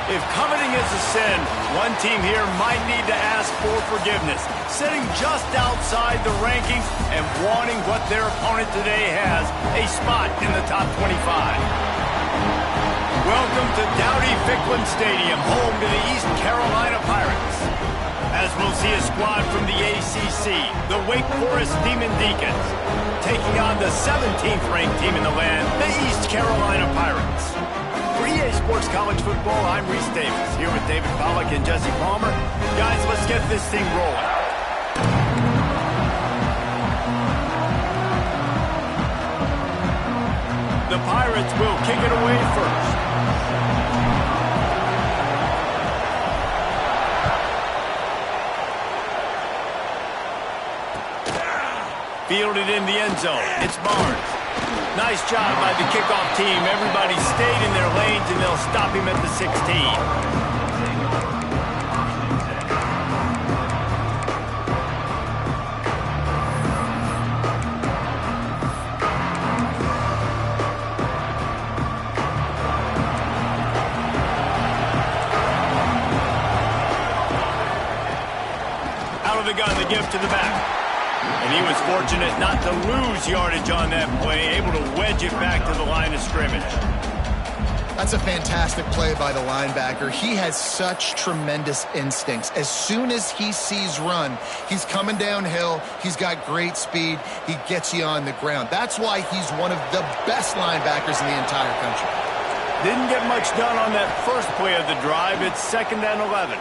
If coveting is a sin, one team here might need to ask for forgiveness, sitting just outside the rankings and wanting what their opponent today has, a spot in the top 25. Welcome to Dowdy-Ficklin Stadium, home to the East Carolina Pirates. As we'll see a squad from the ACC, the Wake Forest Demon Deacons, taking on the 17th ranked team in the land, the East Carolina Pirates. For EA Sports College Football, I'm Reese Davis, here with David Pollack and Jesse Palmer. Guys, let's get this thing rolling. The Pirates will kick it away first. Fielded in the end zone. It's Barnes. Nice job by the kickoff team. Everybody stayed in their lanes, and they'll stop him at the 16. Out of the gun, the give to the back. And he was fortunate not to lose yardage on that play, able to wedge it back to the line of scrimmage. That's a fantastic play by the linebacker. He has such tremendous instincts. As soon as he sees run, he's coming downhill. He's got great speed. He gets you on the ground. That's why he's one of the best linebackers in the entire country. Didn't get much done on that first play of the drive. It's 2nd and 11.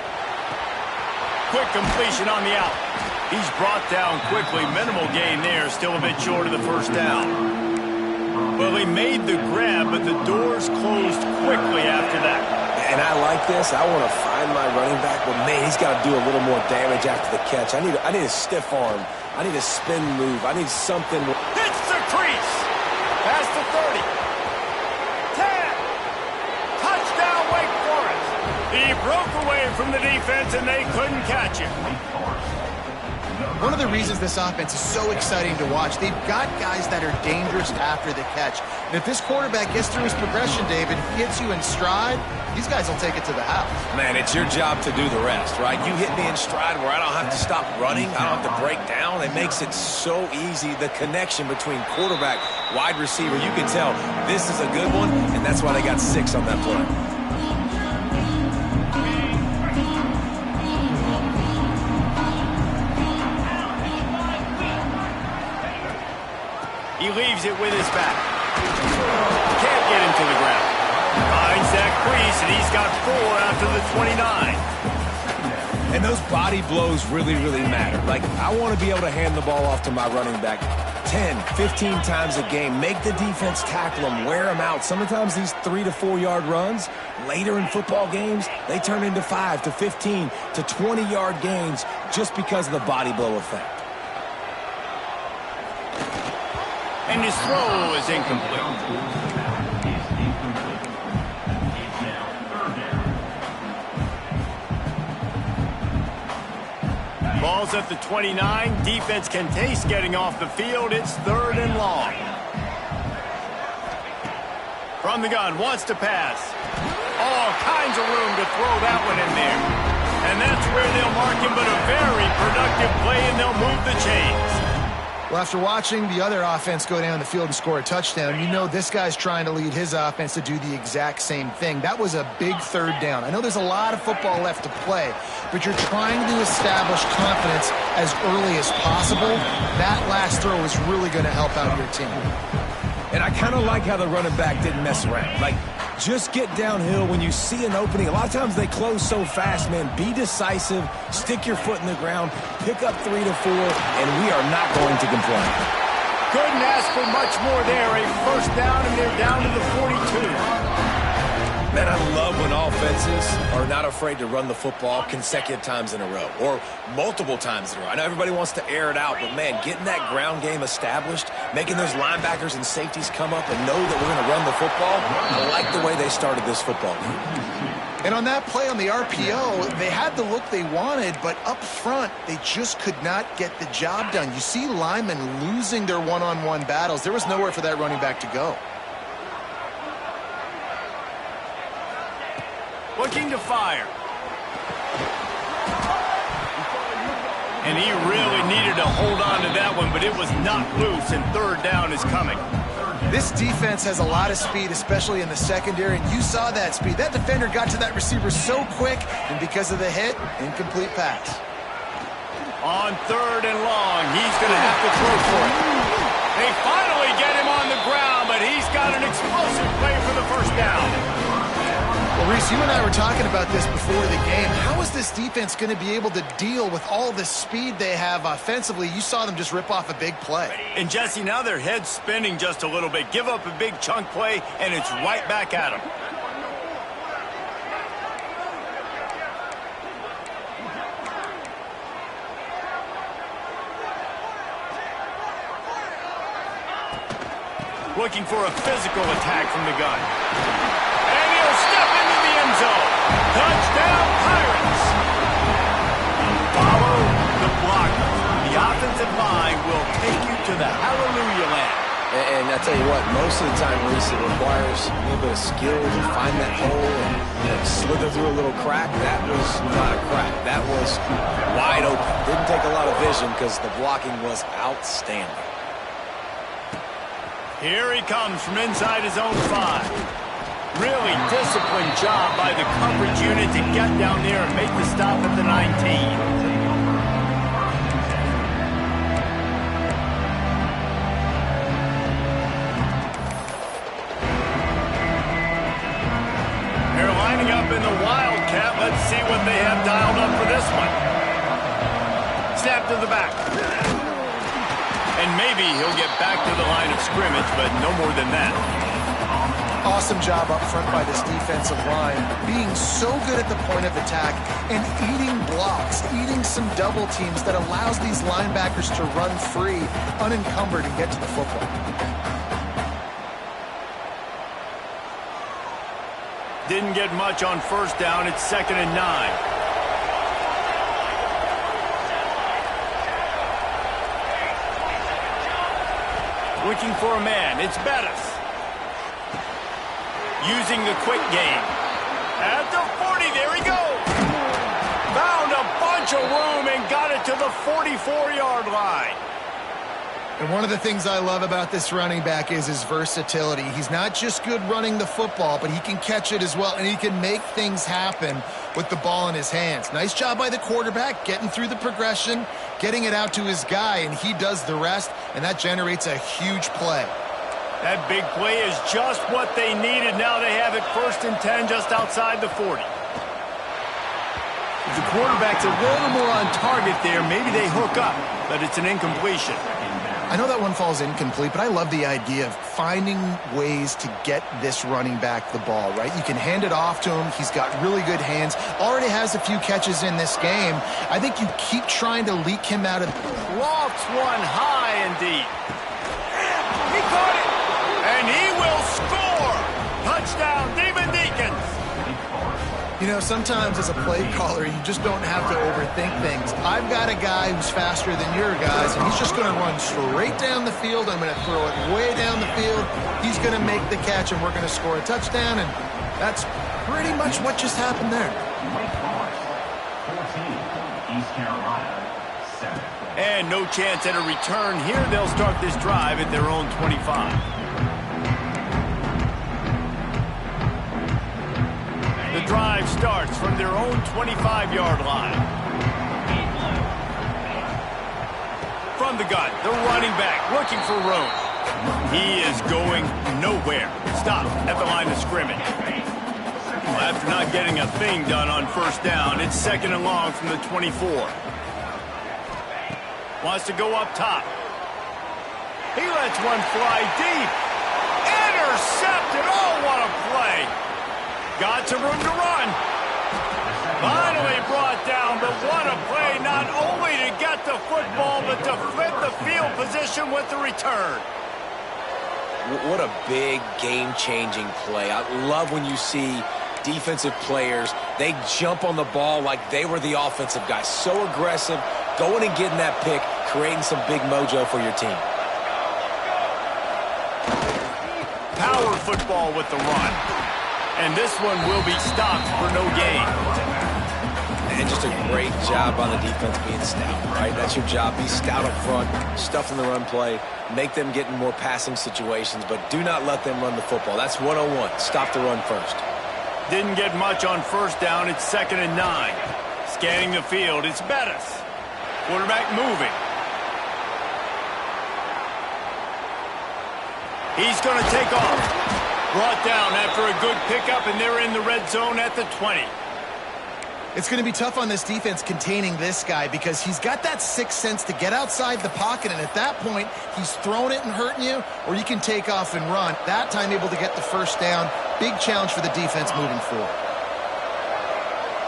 Quick completion on the out. He's brought down quickly. Minimal gain there. Still a bit short of the first down. Well, he made the grab, but the doors closed quickly after that. And I like this. I want to find my running back, but, man, he's got to do a little more damage after the catch. I need a stiff arm. I need a spin move. I need something. Hits the crease. Past the 30. 10. Touchdown, Wake Forest. He broke away from the defense, and they couldn't catch him. One of the reasons this offense is so exciting to watch, they've got guys that are dangerous after the catch. And if this quarterback gets through his progression, David, hits you in stride, these guys will take it to the house. Man, it's your job to do the rest, right? You hit me in stride where I don't have to stop running. I don't have to break down. It makes it so easy, the connection between quarterback, wide receiver. You can tell this is a good one, and that's why they got 6 on that play. He leaves it with his back. Can't get him to the ground. Finds that crease, and he's got 4 after the 29. And those body blows really, really matter. Like, I want to be able to hand the ball off to my running back 10, 15 times a game. Make the defense tackle him, wear him out. Sometimes these 3 to 4 yard runs, later in football games, they turn into 5 to 15 to 20 yard gains just because of the body blow effect. And his throw is incomplete. Ball's at the 29. Defense can taste getting off the field. It's 3rd and long. From the gun, wants to pass. All kinds of room to throw that one in there. And that's where they'll mark him, but a very productive play, and they'll move the chains. Well, after watching the other offense go down the field and score a touchdown, you know this guy's trying to lead his offense to do the exact same thing. That was a big 3rd down. I know there's a lot of football left to play, but you're trying to establish confidence as early as possible. That last throw is really going to help out your team. And I kind of like how the running back didn't mess around. Like, just get downhill when you see an opening. A lot of times they close so fast, man. Be decisive, stick your foot in the ground, pick up 3 to 4, and we are not going to complain. Couldn't ask for much more there. A first down, and they're down to the 42. Man, I love when offenses are not afraid to run the football consecutive times in a row or multiple times in a row. I know everybody wants to air it out, but, man, getting that ground game established, making those linebackers and safeties come up and know that we're going to run the football, I like the way they started this football game. And on that play on the RPO, they had the look they wanted, but up front, they just could not get the job done. You see linemen losing their one-on-one battles. There was nowhere for that running back to go. Looking to fire. And he really needed to hold on to that one, but it was not loose, and third down is coming. This defense has a lot of speed, especially in the secondary, and you saw that speed. That defender got to that receiver so quick, and because of the hit, incomplete pass. On third and long, he's going to have to throw for it. They finally get him on the ground, but he's got an explosive play for the first down. Well, Reese, you and I were talking about this before the game. How is this defense going to be able to deal with all the speed they have offensively? You saw them just rip off a big play. And, Jesse, now their head's spinning just a little bit. Give up a big chunk play, and it's right back at them. Looking for a physical attack from the gun. And he'll step into the end zone. Touchdown, Pirates. Follow the blocker. The offensive line will take you to the hallelujah land. And I tell you what, most of the time, Reese, it requires a little bit of skill to find that hole and slither through a little crack. That was not a crack. That was wide open. Didn't take a lot of vision because the blocking was outstanding. Here he comes from inside his own 5. Really disciplined job by the coverage unit to get down there and make the stop at the 19. They're lining up in the Wildcat. Let's see what they have dialed up for this one. Snap to the back. And maybe he'll get back to the line of scrimmage, but no more than that. Awesome job up front by this defensive line, being so good at the point of attack and eating blocks, eating some double teams that allows these linebackers to run free, unencumbered, and get to the football. Didn't get much on first down. It's 2nd and 9. Looking for a man. It's Bettis. Using the quick game. At the 40, there he goes. Found a bunch of room and got it to the 44-yard line. And one of the things I love about this running back is his versatility. He's not just good running the football, but he can catch it as well, and he can make things happen with the ball in his hands. Nice job by the quarterback, getting through the progression, getting it out to his guy, and he does the rest, and that generates a huge play. That big play is just what they needed. Now they have it 1st and 10 just outside the 40. If the quarterback's a little more on target there, maybe they hook up, but it's an incompletion. I know that one falls incomplete, but I love the idea of finding ways to get this running back the ball, right? You can hand it off to him. He's got really good hands. Already has a few catches in this game. I think you keep trying to leak him out of... Lofts one high and deep. He caught it! And he will score! Touchdown, Demon Deacons! You know, sometimes as a play caller, you just don't have to overthink things. I've got a guy who's faster than your guys, and he's just going to run straight down the field. I'm going to throw it way down the field. He's going to make the catch, and we're going to score a touchdown, and that's pretty much what just happened there. And no chance at a return here. They'll start this drive at their own 25. The drive starts from their own 25-yard line. From the gun, the running back looking for room. He is going nowhere. Stop at the line of scrimmage. Well, after not getting a thing done on first down, it's 2nd and long from the 24. Wants to go up top. He lets one fly deep. Intercepted. Oh, what a play. Got some room to run. Finally brought down, but what a play, not only to get the football, but to flip the field position with the return. What a big game-changing play. I love when you see defensive players, they jump on the ball like they were the offensive guy. So aggressive, going and getting that pick, creating some big mojo for your team. Power football with the run. And this one will be stopped for no gain. And just a great job on the defense being stout, right? That's your job. Be stout up front, stuff in the run play, make them get in more passing situations, but do not let them run the football. That's 101. Stop the run first. Didn't get much on first down. It's 2nd and 9. Scanning the field, it's Bettis. Quarterback moving. He's going to take off. Brought down after a good pickup, and they're in the red zone at the 20. It's going to be tough on this defense containing this guy because he's got that sixth sense to get outside the pocket, and at that point, he's throwing it and hurting you, or you can take off and run. That time able to get the first down. Big challenge for the defense moving forward.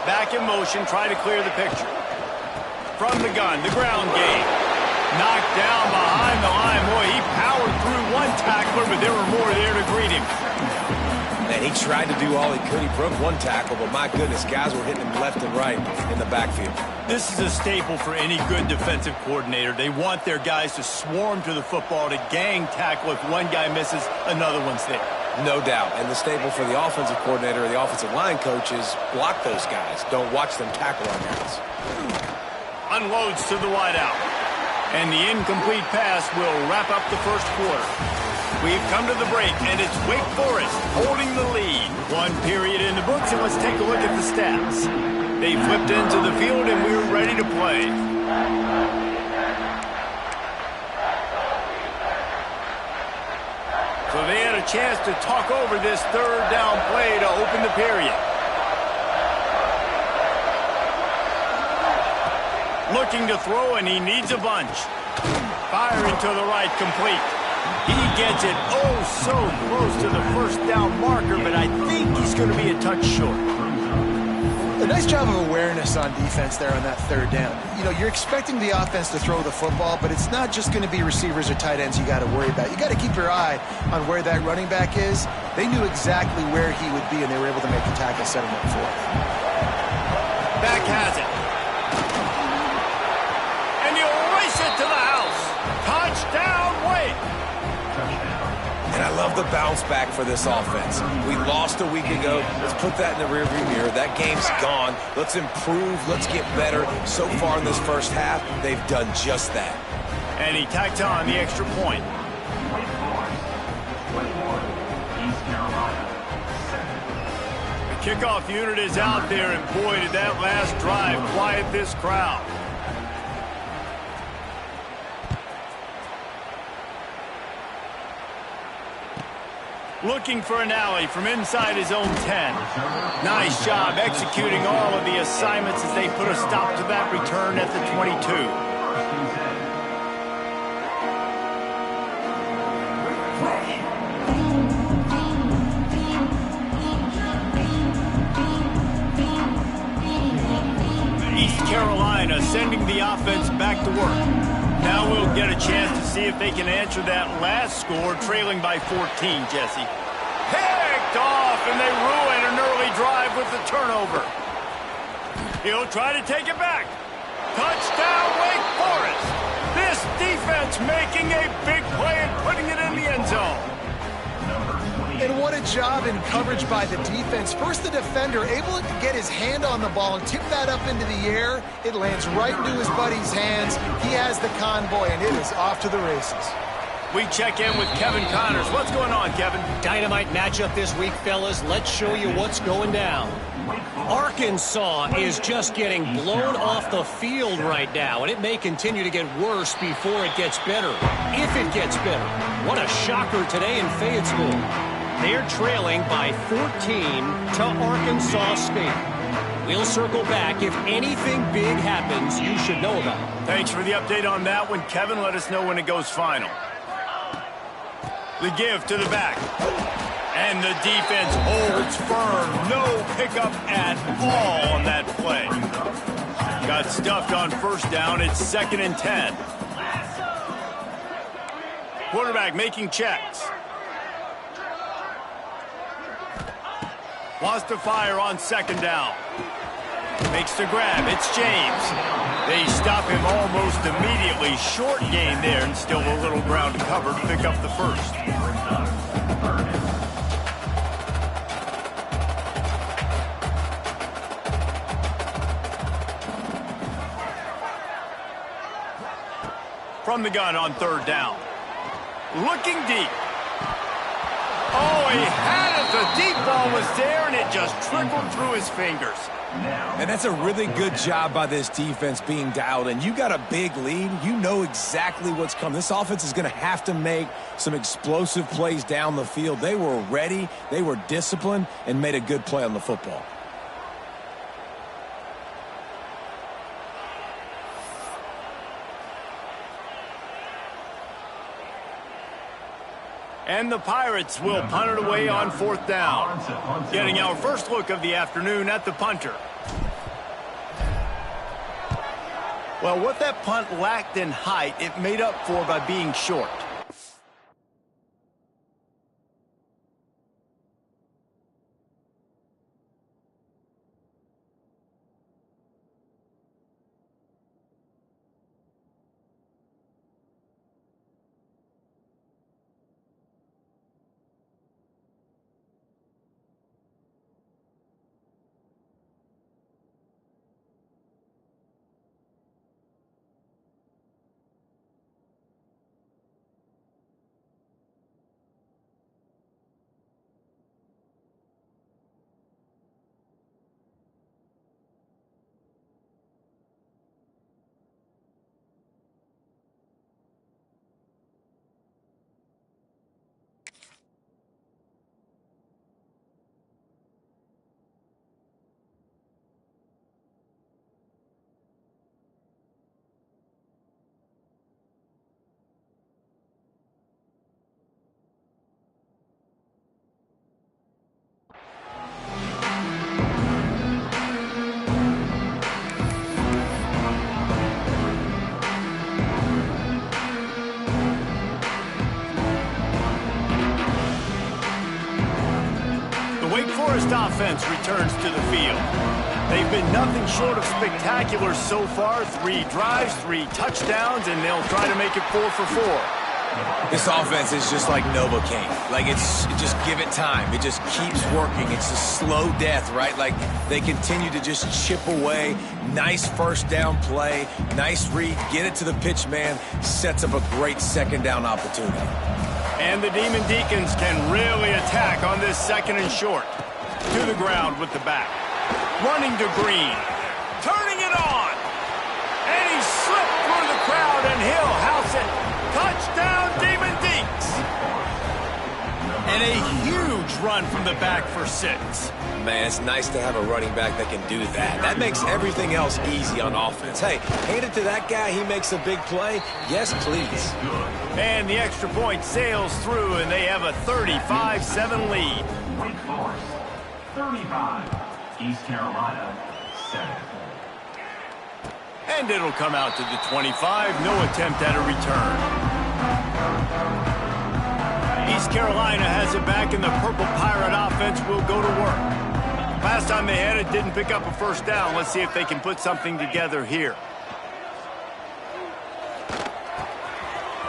Back in motion, try to clear the picture. From the gun, the ground game. Knocked down behind the line. Boy, he powered through one tackler, but there were more there to greet him. And he tried to do all he could. He broke one tackle, but my goodness, guys were hitting him left and right in the backfield. This is a staple for any good defensive coordinator. They want their guys to swarm to the football, to gang tackle. If one guy misses, another one's there. No doubt. And the staple for the offensive coordinator or the offensive line coaches, block those guys. Don't watch them tackle on guys. Unloads to the wideout. And the incomplete pass will wrap up the first quarter. We've come to the break, and it's Wake Forest holding the lead. One period in the books, and let's take a look at the stats. They flipped into the field, and we're ready to play. So they had a chance to talk over this third down play to open the period. Looking to throw, and he needs a bunch. Firing to the right, complete. He gets it oh so close to the first down marker, but I think he's going to be a touch short. A nice job of awareness on defense there on that third down. You know, you're expecting the offense to throw the football, but it's not just going to be receivers or tight ends you got to worry about. You got to keep your eye on where that running back is. They knew exactly where he would be, and they were able to make the tackle, set him up for it. Back has it. And he'll race it to the house. Touchdown, Wake. And I love the bounce back for this offense. We lost a week ago. Let's put that in the rearview mirror. That game's gone. Let's improve. Let's get better. So far in this first half, they've done just that. And he tacked on the extra point. The kickoff unit is out there, and boy, did that last drive quiet this crowd. Looking for an alley from inside his own 10. Nice job executing all of the assignments as they put a stop to that return at the 22. East Carolina sending the offense back to work. Now we'll get a chance to see if they can answer that last score, trailing by 14, Jesse. Picked off, and they ruin an early drive with the turnover. He'll try to take it back. Touchdown, Wake Forest. This defense making a big play and putting it in the end zone. And what a job in coverage by the defense. First, the defender able to get his hand on the ball and tip that up into the air. It lands right into his buddy's hands. He has the convoy, and it is off to the races. We check in with Kevin Connors. What's going on, Kevin? Dynamite matchup this week, fellas. Let's show you what's going down. Arkansas is just getting blown off the field right now, and it may continue to get worse before it gets better. If it gets better. What a shocker today in Fayetteville. They're trailing by 14 to Arkansas State. We'll circle back. If anything big happens, you should know about it. Thanks for the update on that one, Kevin. Let us know when it goes final. The give to the back. And the defense holds firm. No pickup at all on that play. Got stuffed on first down. It's 2nd and 10. Quarterback making checks. Wants to fire on 2nd down. Makes the grab. It's James. They stop him almost immediately. Short gain there, and still a little ground covered to pick up the first. From the gun on third down. Looking deep. Oh, he had it. The deep ball was there, and it just trickled through his fingers. And that's a really good job by this defense being dialed in. You got a big lead. You know exactly what's coming. This offense is going to have to make some explosive plays down the field. They were ready, they were disciplined, and made a good play on the football. And the Pirates will punt it away on fourth down. Getting our first look of the afternoon at the punter. Well, what that punt lacked in height, it made up for by being short. Offense returns to the field. They've been nothing short of spectacular so far. 3 drives, 3 touchdowns, and they'll try to make it 4 for 4. This offense is just like Novocaine. Like, just give it time. It just keeps working. It's a slow death, right? Like, they continue to just chip away. Nice first down play. Nice read. Get it to the pitch man. Sets up a great second down opportunity. And the Demon Deacons can really attack on this second and short. To the ground with the back. Running to Green. Turning it on. And he slipped through the crowd, and he'll house it. Touchdown, Demon Deacs. And a huge run from the back for 6. Man, it's nice to have a running back that can do that. That makes everything else easy on offense. Hey, hand it to that guy. He makes a big play. Yes, please. And the extra point sails through, and they have a 35-7 lead. 35, East Carolina, 7. And it'll come out to the 25. No attempt at a return. East Carolina has it back, and the Purple Pirate offense will go to work. Last time they had it, didn't pick up a first down. Let's see if they can put something together here.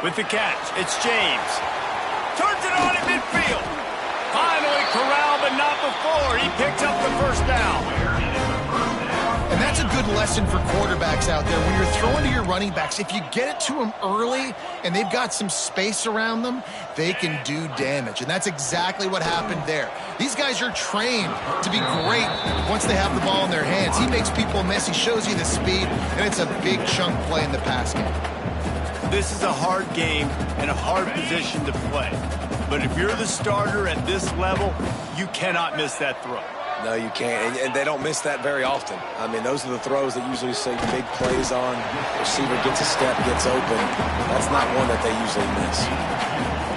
With the catch, it's James. Turns it on at midfield. Finally corralled, but not before. He picks up the first down. And that's a good lesson for quarterbacks out there. When you're throwing to your running backs, if you get it to them early and they've got some space around them, they can do damage. And that's exactly what happened there. These guys are trained to be great once they have the ball in their hands. He makes people miss. He shows you the speed, and it's a big chunk play in the pass game. This is a hard game and a hard position to play. But if you're the starter at this level, you cannot miss that throw. No, you can't. And they don't miss that very often. I mean, those are the throws that usually see big plays on. Receiver gets a step, gets open. That's not one that they usually miss.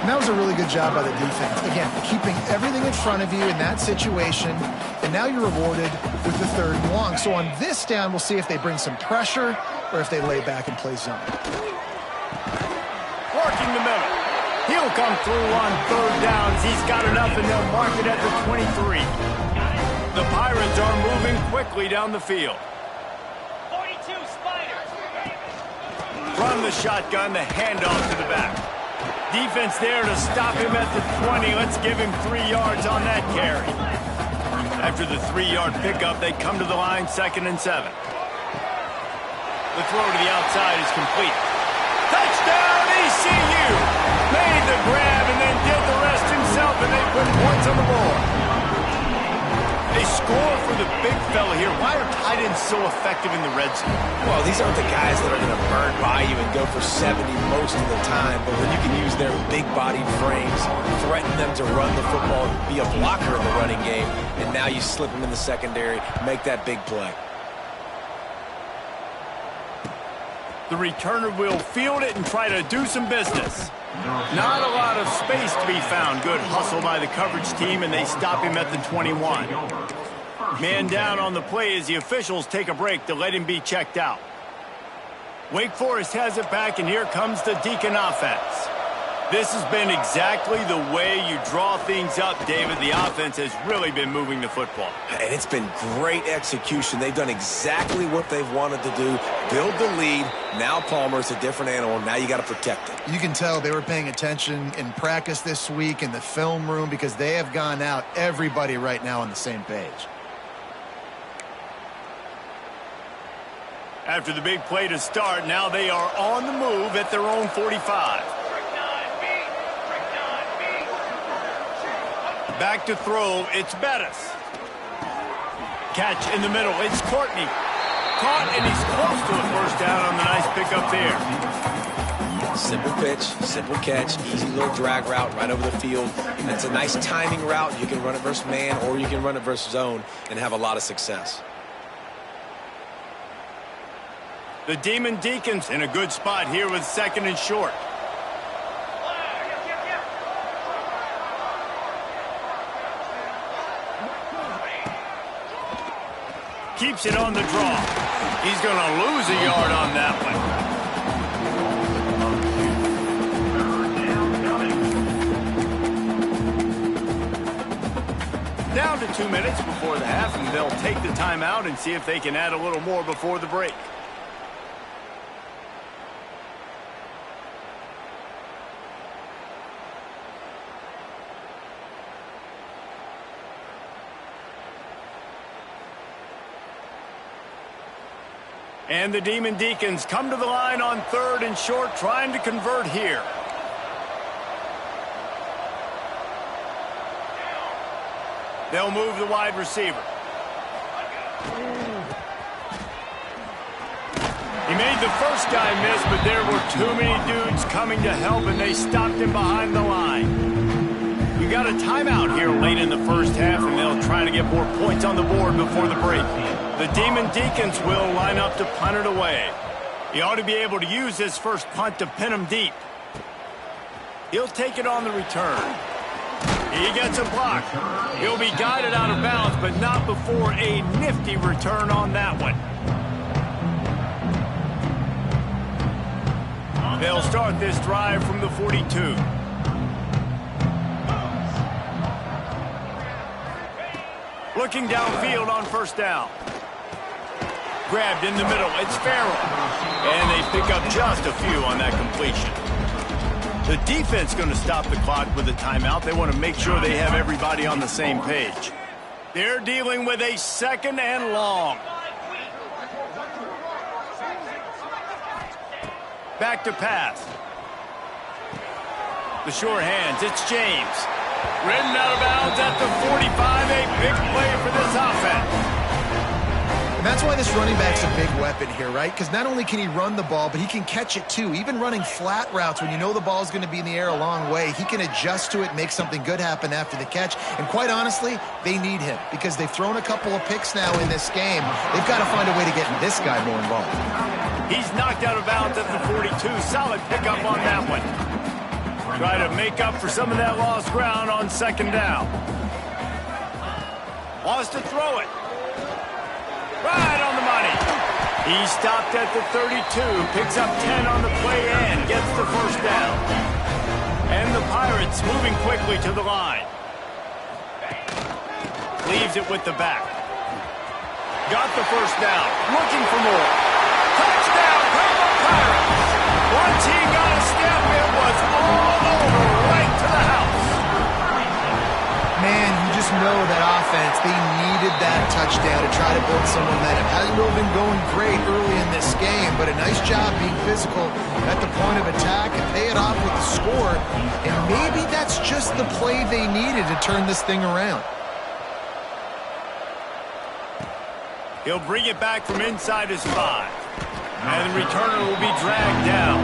And that was a really good job by the defense. Again, keeping everything in front of you in that situation. And now you're rewarded with the 3rd and long. So on this down, we'll see if they bring some pressure or if they lay back and play zone. Working the middle. He'll come through on 3rd downs. He's got enough, and they'll mark it at the 23. The Pirates are moving quickly down the field. 42 Spiders. From the shotgun, the handoff to the back. Defense there to stop him at the 20. Let's give him 3 yards on that carry. After the 3-yard pickup, they come to the line, 2nd and 7. The throw to the outside is complete. Touchdown! see you. Made the grab and then did the rest himself, and they put points on the board. They score for the big fella here. Why are tight ends so effective in the red zone? Well, these aren't the guys that are going to burn by you and go for 70 most of the time, but when you can use their big-bodied frames, threaten them to run the football, be a blocker in the running game, and now you slip them in the secondary, make that big play. The returner will field it and try to do some business. Not a lot of space to be found. Good hustle by the coverage team, and they stop him at the 21. Man down on the play as the officials take a break to let him be checked out. Wake Forest has it back, and here comes the Deacon offense. This has been exactly the way you draw things up, David. The offense has really been moving the football. And it's been great execution. They've done exactly what they've wanted to do. Build the lead. Now Palmer's a different animal. Now you got to protect it. You can tell they were paying attention in practice this week in the film room because they have gone out, everybody right now on the same page. After the big play to start, now they are on the move at their own 45. Back to throw, it's Bettis. Catch in the middle, it's Courtney. Caught, and he's close to the first down on the nice pickup there. Simple pitch, simple catch, easy little drag route right over the field. And it's a nice timing route. You can run it versus man, or you can run it versus zone and have a lot of success. The Demon Deacons in a good spot here with 2nd and short. Keeps it on the draw. He's going to lose a yard on that one. Down to 2 minutes before the half, and they'll take the timeout and see if they can add a little more before the break. And the Demon Deacons come to the line on 3rd and short, trying to convert here. They'll move the wide receiver. He made the first guy miss, but there were too many dudes coming to help, and they stopped him behind the line. We got a timeout here late in the first half, and they'll try to get more points on the board before the break. The Demon Deacons will line up to punt it away. He ought to be able to use his first punt to pin him deep. He'll take it on the return. He gets a block. He'll be guided out of bounds, but not before a nifty return on that one. They'll start this drive from the 42. Looking downfield on first down. Grabbed in the middle, it's Farrell. And they pick up just a few on that completion. The defense going to stop the clock with a timeout. They want to make sure they have everybody on the same page. They're dealing with a 2nd and long. Back to pass. The sure hands, it's James. Ridden out of bounds at the 45, a big play for this offense. And that's why this running back's a big weapon here, right? Because not only can he run the ball, but he can catch it too. Even running flat routes when you know the ball's going to be in the air a long way, he can adjust to it, make something good happen after the catch. And quite honestly, they need him because they've thrown a couple of picks now in this game. They've got to find a way to get this guy more involved. He's knocked out of bounds at the 42. Solid pickup on that one. Try to make up for some of that lost ground on 2nd down. Wants to throw it. Right on the money. He stopped at the 32, picks up 10 on the play and gets the first down. And the Pirates moving quickly to the line. Leaves it with the back. Got the first down, looking for more. Touchdown, Purple Pirates! Once he got a step, it was all over, right to the house. Man, you just know that offense. They needed that touchdown to try to build some momentum. Hasn't really been going great early in this game, but a nice job being physical at the point of attack and pay it off with the score. And maybe that's just the play they needed to turn this thing around. He'll bring it back from inside his 5. And the returner will be dragged down.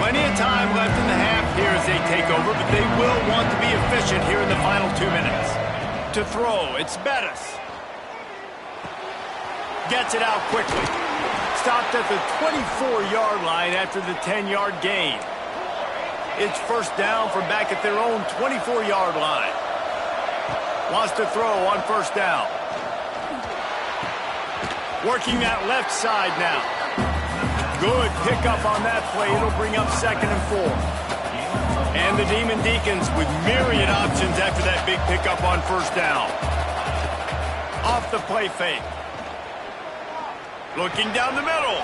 Plenty of time left in the half here as they take over, but they will want to be efficient here in the final 2 minutes. To throw, it's Bettis. Gets it out quickly. Stopped at the 24-yard line after the 10-yard gain. It's first down from back at their own 24-yard line. Wants to throw on first down. Working that left side now. Good pickup on that play. It'll bring up 2nd and 4. And the Demon Deacons with myriad options after that big pickup on first down. Off the play fake. Looking down the middle.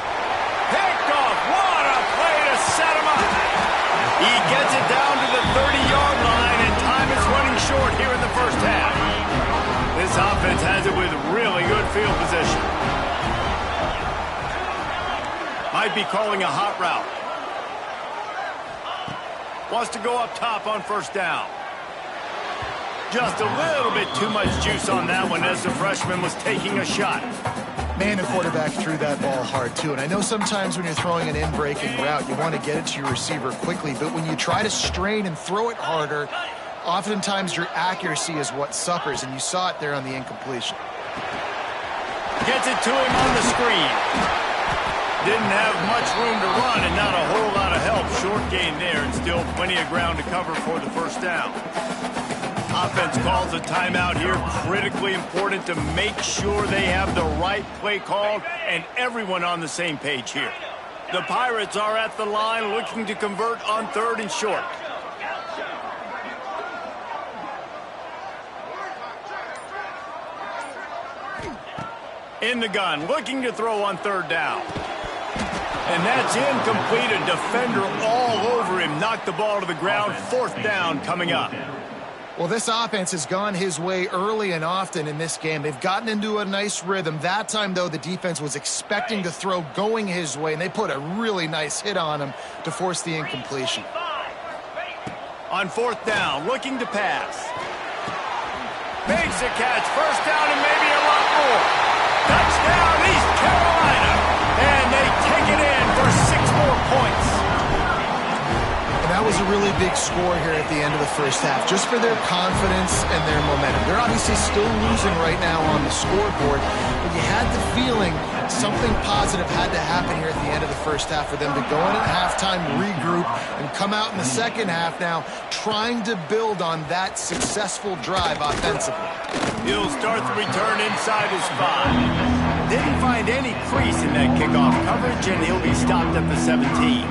Picked off. What a play to set him up. He gets it down to the 30-yard line, and time is running short here in the first half. This offense has it with really good field position. Might be calling a hot route. Wants to go up top on first down. Just a little bit too much juice on that one as the freshman was taking a shot. Man, the quarterback threw that ball hard, too. And I know sometimes when you're throwing an in-breaking route, you want to get it to your receiver quickly. But when you try to strain and throw it harder, oftentimes your accuracy is what suffers. And you saw it there on the incompletion. Gets it to him on the screen. Didn't have much room to run and not a whole lot of help. Short gain there and still plenty of ground to cover for the first down. Offense calls a timeout here. Critically important to make sure they have the right play called and everyone on the same page here. The Pirates are at the line looking to convert on 3rd and short. In the gun, looking to throw on 3rd down. And that's incomplete. A defender all over him. Knocked the ball to the ground. 4th down coming up. Well, this offense has gone his way early and often in this game. They've gotten into a nice rhythm. That time, though, the defense was expecting to throw going his way, and they put a really nice hit on him to force the incompletion. On 4th down, looking to pass. Makes a catch. First down and maybe a lot more. Touchdown, East Carolina. And they take it in for 6 more points. And that was a really big score here at the end of the first half, just for their confidence and their momentum. They're obviously still losing right now on the scoreboard, but you had the feeling something positive had to happen here at the end of the first half for them to go in at halftime, regroup, and come out in the second half now trying to build on that successful drive offensively. He'll start the return inside his 5. Didn't find any crease in that kickoff coverage, and he'll be stopped at the 17.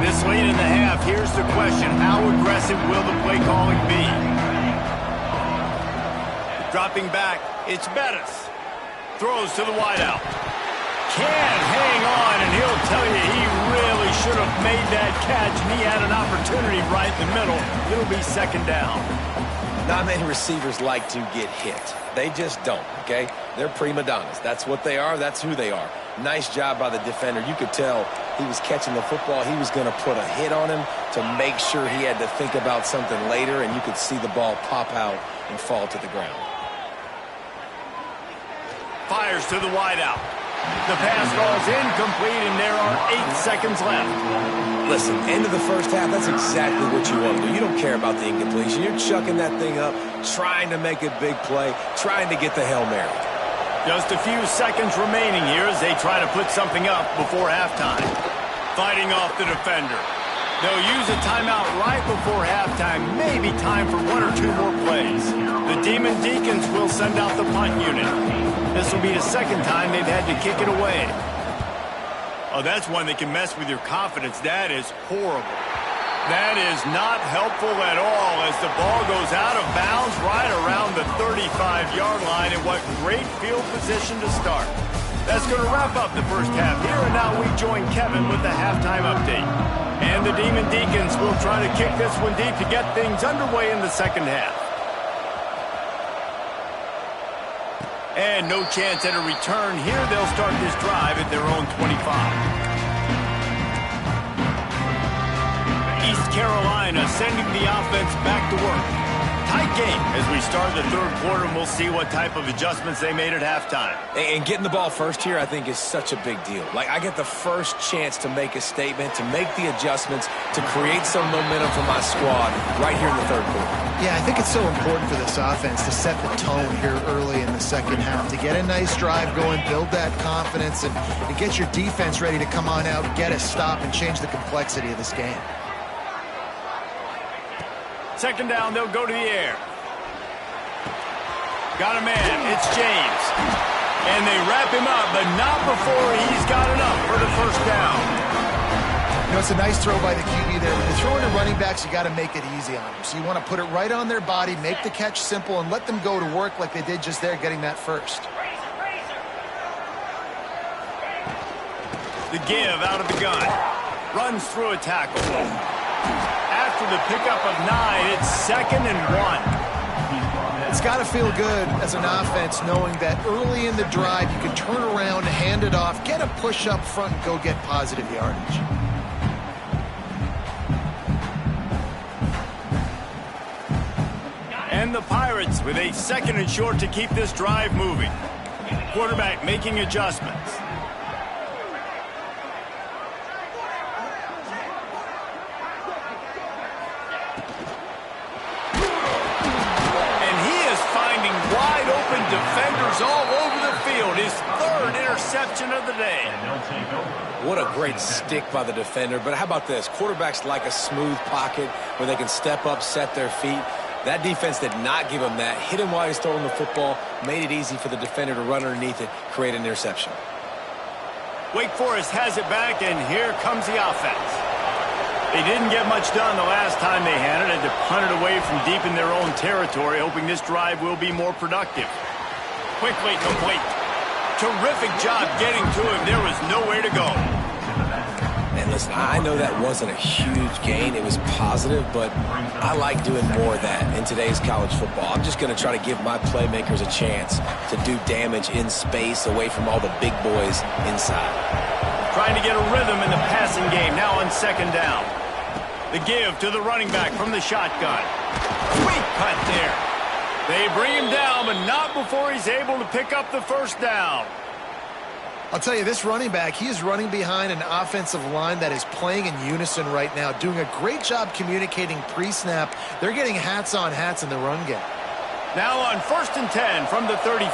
This late in the half, here's the question. How aggressive will the play calling be? Dropping back, it's Bettis. Throws to the wideout. Can't hang on, and he'll tell you he really should have made that catch, and he had an opportunity right in the middle. It'll be 2nd down. Not many receivers like to get hit. They just don't, okay? They're prima donnas. That's what they are. That's who they are. Nice job by the defender. You could tell he was catching the football. He was going to put a hit on him to make sure he had to think about something later, and you could see the ball pop out and fall to the ground. Fires to the wideout. The pass falls incomplete, and there are 8 seconds left. Listen, end of the first half, that's exactly what you want to do. You don't care about the incompletion. You're chucking that thing up, trying to make a big play, trying to get the Hail Mary. Just a few seconds remaining here as they try to put something up before halftime. Fighting off the defender. They'll use a timeout right before halftime. Maybe time for 1 or 2 more plays. The Demon Deacons will send out the punt unit. This will be the 2nd time they've had to kick it away. Oh, that's one that can mess with your confidence. That is horrible. That is not helpful at all as the ball goes out of bounds right around the 35-yard line. And what great field position to start. That's going to wrap up the first half here, and now we join Kevin with the halftime update. And the Demon Deacons will try to kick this one deep to get things underway in the second half. And no chance at a return here. They'll start this drive at their own 25. East Carolina sending the offense back to work. Tight game as we start the third quarter, and we'll see what type of adjustments they made at halftime. And getting the ball first here, I think, is such a big deal. Like, I get the first chance to make a statement, to make the adjustments, to create some momentum for my squad right here in the third quarter. Yeah, I think it's so important for this offense to set the tone here early in the second half, to get a nice drive going, build that confidence, and get your defense ready to come on out, get a stop, and change the complexity of this game. Second down, they'll go to the air. Got a man, it's James. And they wrap him up, but not before he's got enough for the first down. You know, it's a nice throw by the QB there. When you're throwing to running backs, you got to make it easy on them. So you want to put it right on their body, make the catch simple, and let them go to work like they did just there, getting that first. The give out of the gun. Runs through a tackle. After the pickup of 9, it's 2nd and 1. It's got to feel good as an offense knowing that early in the drive you can turn around, hand it off, get a push up front, and go get positive yardage. And the Pirates with a 2nd and short to keep this drive moving. Quarterback making adjustments. Defenders all over the field. His 3rd interception of the day. What a great stick by the defender. But how about this? Quarterbacks like a smooth pocket where they can step up, set their feet. That defense did not give him that. Hit him while he's throwing the football. Made it easy for the defender to run underneath it, create an interception. Wake Forest has it back, and here comes the offense. They didn't get much done the last time they had it. Had to punt it away from deep in their own territory, hoping this drive will be more productive. Quickly complete. Terrific job getting to him. There was nowhere to go. And listen, I know that wasn't a huge gain. It was positive, but I like doing more of that in today's college football. I'm just going to try to give my playmakers a chance to do damage in space away from all the big boys inside. Trying to get a rhythm in the passing game now on 2nd down. The give to the running back from the shotgun. Sweet cut there. They bring him down, but not before he's able to pick up the first down. I'll tell you, this running back, he is running behind an offensive line that is playing in unison right now, doing a great job communicating pre-snap. They're getting hats on hats in the run game. Now on 1st and 10 from the 35.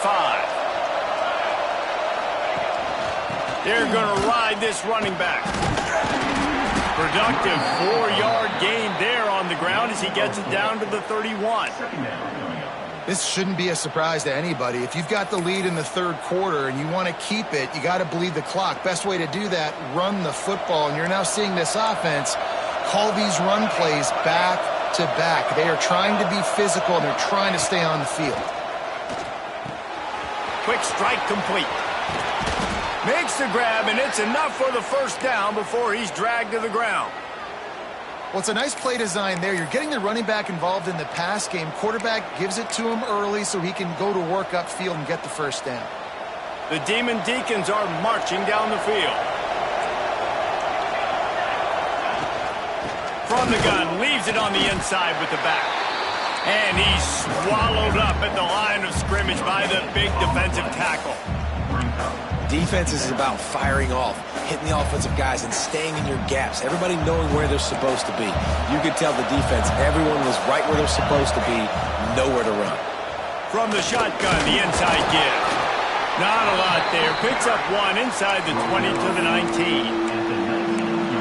They're going to ride this running back. Productive 4-yard gain there on the ground as he gets it down to the 31. This shouldn't be a surprise to anybody. If you've got the lead in the third quarter and you want to keep it, you got to bleed the clock. Best way to do that, run the football. And you're now seeing this offense call these run plays back to back. They are trying to be physical, and they're trying to stay on the field. Quick strike complete. Makes the grab, and it's enough for the first down before he's dragged to the ground. Well, it's a nice play design there. You're getting the running back involved in the pass game. Quarterback gives it to him early so he can go to work upfield and get the first down. The Demon Deacons are marching down the field. From the gun, leaves it on the inside with the back. And he's swallowed up at the line of scrimmage by the big defensive tackle. Defense is about firing off, hitting the offensive guys, and staying in your gaps. Everybody knowing where they're supposed to be. You could tell the defense, everyone was right where they're supposed to be, nowhere to run. From the shotgun, the inside give. Not a lot there. Picks up one inside the 20 to the 19.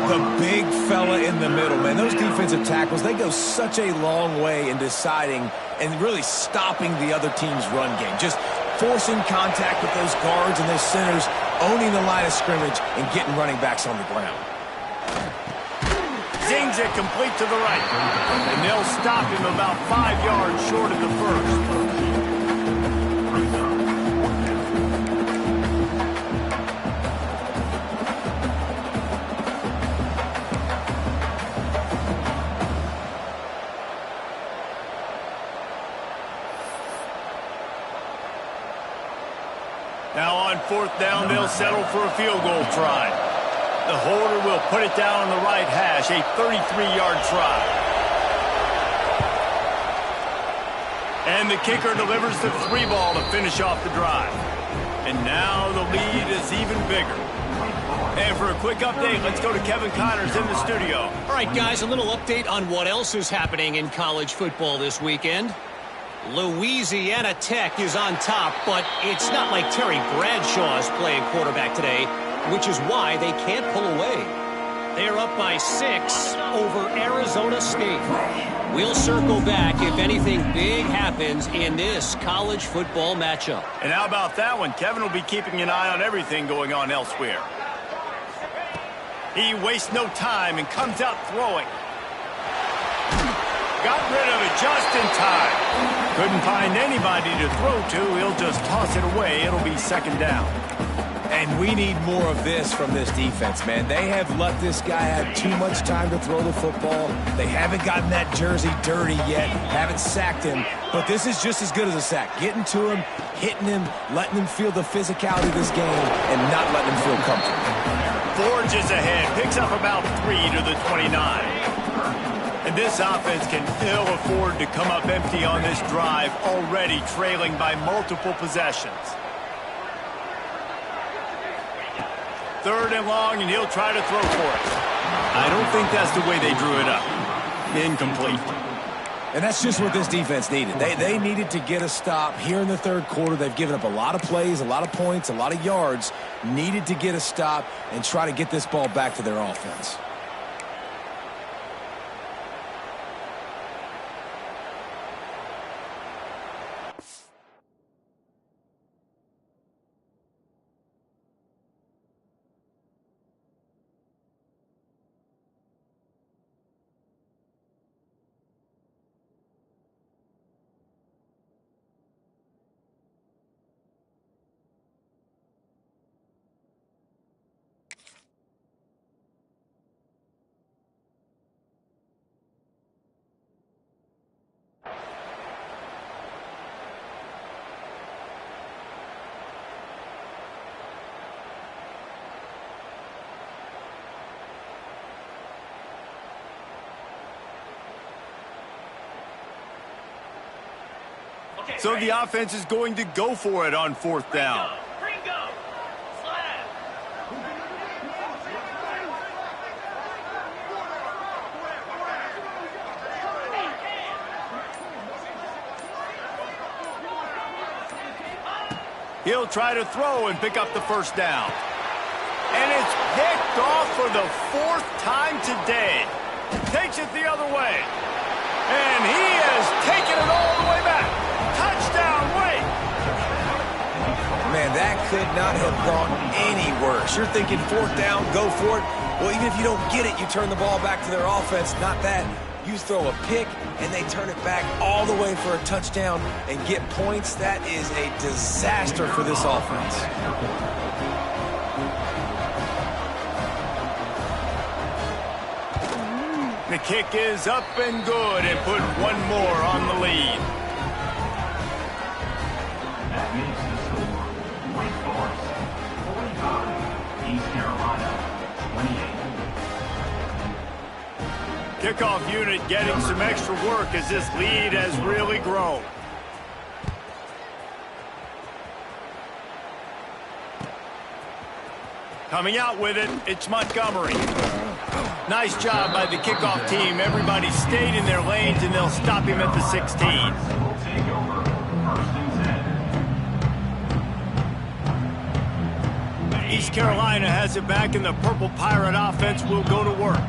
The big fella in the middle, man. Those defensive tackles, they go such a long way in deciding and really stopping the other team's run game. Just forcing contact with those guards and those centers, owning the line of scrimmage, and getting running backs on the ground. Zings it complete to the right. And they'll stop him about 5 yards short of the first. Now on 4th down, they'll settle for a field goal try. The holder will put it down on the right hash, a 33-yard try. And the kicker delivers the 3 ball to finish off the drive. And now the lead is even bigger. And for a quick update, let's go to Kevin Connors in the studio. All right, guys, a little update on what else is happening in college football this weekend. Louisiana Tech is on top, but it's not like Terry Bradshaw is playing quarterback today, which is why they can't pull away. They're up by 6 over Arizona State. We'll circle back if anything big happens in this college football matchup. And how about that one? Kevin will be keeping an eye on everything going on elsewhere. He wastes no time and comes out throwing. Got rid of it just in time. Couldn't find anybody to throw to. He'll just toss it away. It'll be 2nd down. And we need more of this from this defense, man. They have let this guy have too much time to throw the football. They haven't gotten that jersey dirty yet, haven't sacked him. But this is just as good as a sack. Getting to him, hitting him, letting him feel the physicality of this game, and not letting him feel comfortable. Forges ahead, picks up about 3 to the 29. And this offense can ill afford to come up empty on this drive, already trailing by multiple possessions. 3rd and long, and he'll try to throw for it. I don't think that's the way they drew it up. Incomplete. And that's just what this defense needed. They needed to get a stop here in the 3rd quarter. They've given up a lot of plays, a lot of points, a lot of yards. Needed to get a stop and try to get this ball back to their offense. So the offense is going to go for it on 4th down. He'll try to throw and pick up the 1st down. And it's picked off for the 4th time today. Takes it the other way. And he has taken it all the way back. Touchdown, Wake! Man, that could not have gone any worse. You're thinking 4th down, go for it. Well, even if you don't get it, you turn the ball back to their offense. Not that. You throw a pick, and they turn it back all the way for a touchdown and get points. That is a disaster for this offense. The kick is up and good and put one more on the lead. That makes the score Wake Forest 45, East Carolina 28. Kickoff unit getting some extra work as this lead has really grown. Coming out with it, it's Montgomery. Nice job by the kickoff team. Everybody stayed in their lanes, and they'll stop him at the 16. Will take over 1st and 10. East Carolina has it back, and the Purple Pirate offense will go to work.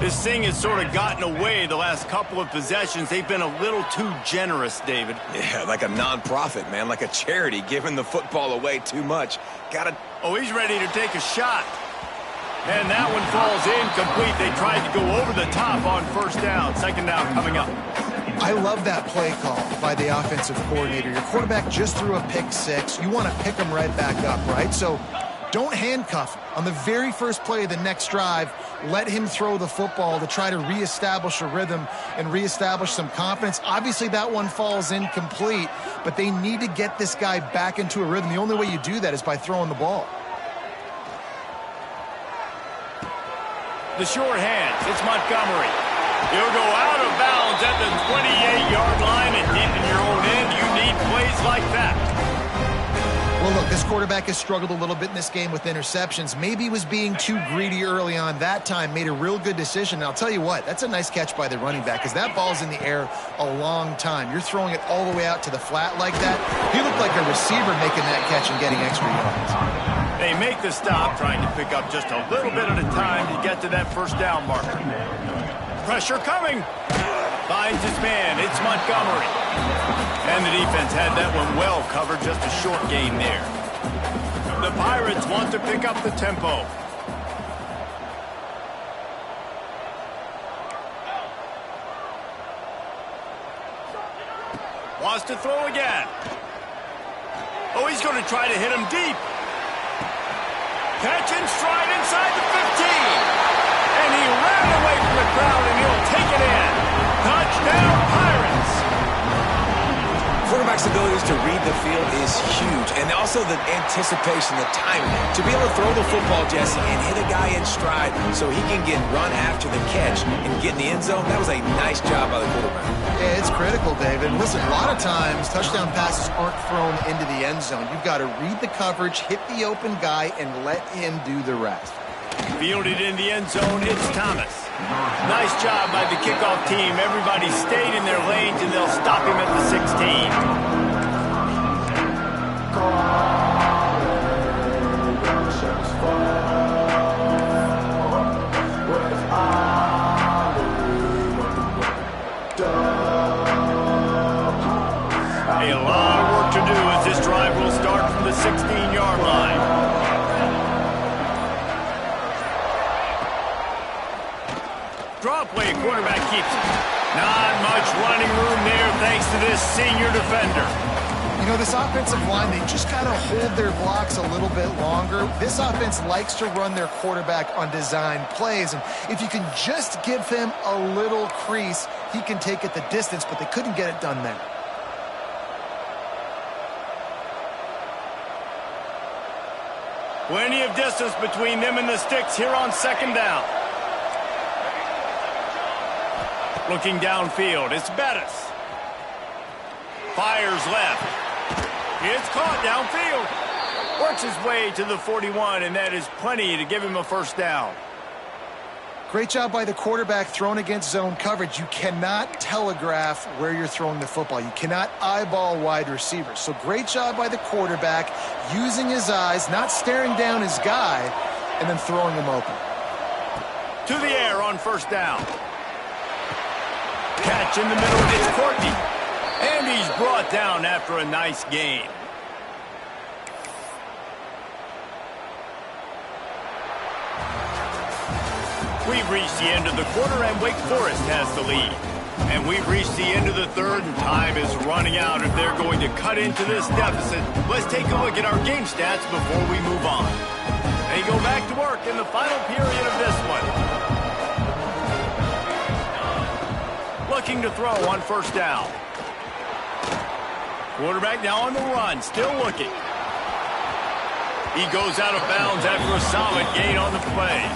This thing has sort of gotten away the last couple of possessions. They've been a little too generous, David. Yeah, like a non-profit, man, like a charity, giving the football away too much. Oh, he's ready to take a shot. And that one falls incomplete. They tried to go over the top on first down. Second down coming up. I love that play call by the offensive coordinator. Your quarterback just threw a pick six. You want to pick him right back up, right? So don't handcuff him. On the very first play of the next drive, let him throw the football to try to reestablish a rhythm and reestablish some confidence. Obviously, that one falls incomplete, but they need to get this guy back into a rhythm. The only way you do that is by throwing the ball. The short hands. It's Montgomery. He'll go out of bounds at the 28-yard line, and deep in your own end, you need plays like that. Well, look, this quarterback has struggled a little bit in this game with interceptions. Maybe he was being too greedy early on that time, made a real good decision. And I'll tell you what, that's a nice catch by the running back because that ball's in the air a long time. You're throwing it all the way out to the flat like that. He looked like a receiver making that catch and getting extra yards. They make the stop, trying to pick up just a little bit at a time to get to that first down marker. Pressure coming. Finds his man. It's Montgomery. And the defense had that one well covered. Just a short gain there. The Pirates want to pick up the tempo. Wants to throw again. Oh, he's going to try to hit him deep. Catch and stride inside the 15. And he ran away from the crowd, and he'll take it in. Touchdown, Pirates. Quarterback's abilities to read the field is huge. And also the anticipation, the timing. To be able to throw the football, Jesse, and hit a guy in stride so he can get run after the catch and get in the end zone, that was a nice job by the quarterback. Yeah, it's critical, David. Listen, a lot of times touchdown passes aren't thrown into the end zone. You've got to read the coverage, hit the open guy, and let him do the rest. Fielded in the end zone, it's Thomas. Nice job by the kickoff team. Everybody stayed in their lanes, and they'll stop him at the 16. A lot of work to do as this drive will start from the 16-yard line. Draw play, quarterback keeps it. Not much running room there thanks to this senior defender. You know, this offensive line, they just got to hold their blocks a little bit longer. This offense likes to run their quarterback on design plays, and if you can just give him a little crease, he can take it the distance, but they couldn't get it done there. Plenty of distance between them and the sticks here on second down. Looking downfield, it's Bettis. Fires left. It's caught downfield. Works his way to the 41, and that is plenty to give him a first down. Great job by the quarterback thrown against zone coverage. You cannot telegraph where you're throwing the football. You cannot eyeball wide receivers. So great job by the quarterback using his eyes, not staring down his guy, and then throwing him open. To the air on first down. Catch in the middle, it's Courtney. And he's brought down after a nice gain. We've reached the end of the quarter, and Wake Forest has the lead. And we've reached the end of the third, and time is running out if they're going to cut into this deficit. Let's take a look at our game stats before we move on. They go back to work in the final period of this one. Looking to throw on first down. Quarterback now on the run, still looking. He goes out of bounds after a solid gain on the play.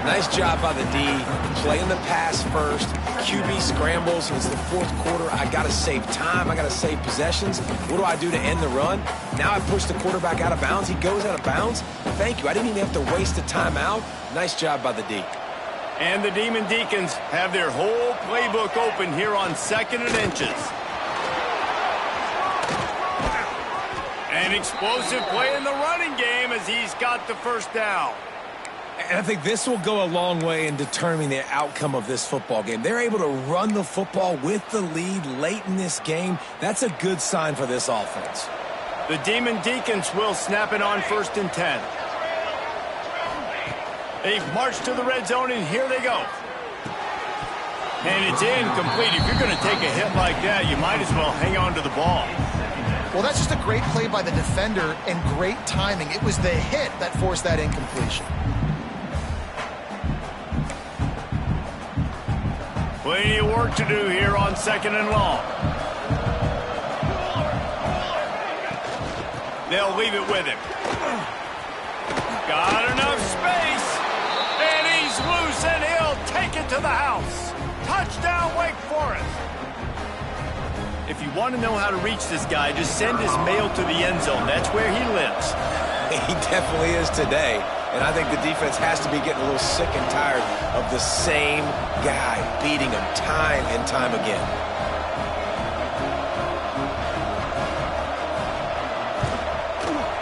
Nice job by the D, playing the pass first. QB scrambles, it's the fourth quarter. I got to save time, I got to save possessions. What do I do to end the run? Now I push the quarterback out of bounds. He goes out of bounds. Thank you, I didn't even have to waste a timeout. Nice job by the D. And the Demon Deacons have their whole playbook open here on 2nd and inches. An explosive play in the running game as he's got the first down. And I think this will go a long way in determining the outcome of this football game. They're able to run the football with the lead late in this game. That's a good sign for this offense. The Demon Deacons will snap it on 1st and 10. They've marched to the red zone, and here they go. And it's incomplete. If you're going to take a hit like that, you might as well hang on to the ball. Well, that's just a great play by the defender and great timing. It was the hit that forced that incompletion. Plenty of work to do here on 2nd and long. They'll leave it with him. Got enough space. And he's loose, and he'll take it to the house. Touchdown, Wake Forest. If you want to know how to reach this guy, just send his mail to the end zone. That's where he lives. He definitely is today. And I think the defense has to be getting a little sick and tired of the same guy beating him time and time again.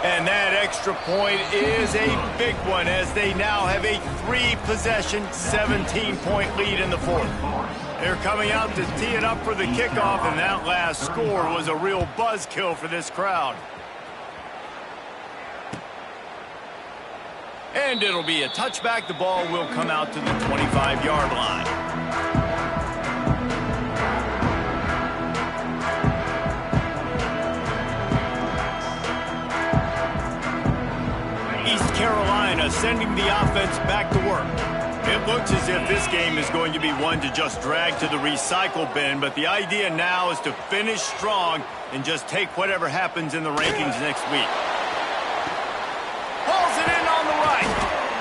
And that extra point is a big one as they now have a 3-possession, 17-point lead in the 4th. They're coming out to tee it up for the kickoff, and that last score was a real buzzkill for this crowd. And it'll be a touchback. The ball will come out to the 25-yard line. East Carolina sending the offense back to work. It looks as if this game is going to be one to just drag to the recycle bin, but the idea now is to finish strong and just take whatever happens in the rankings next week. Pulls it in on the right.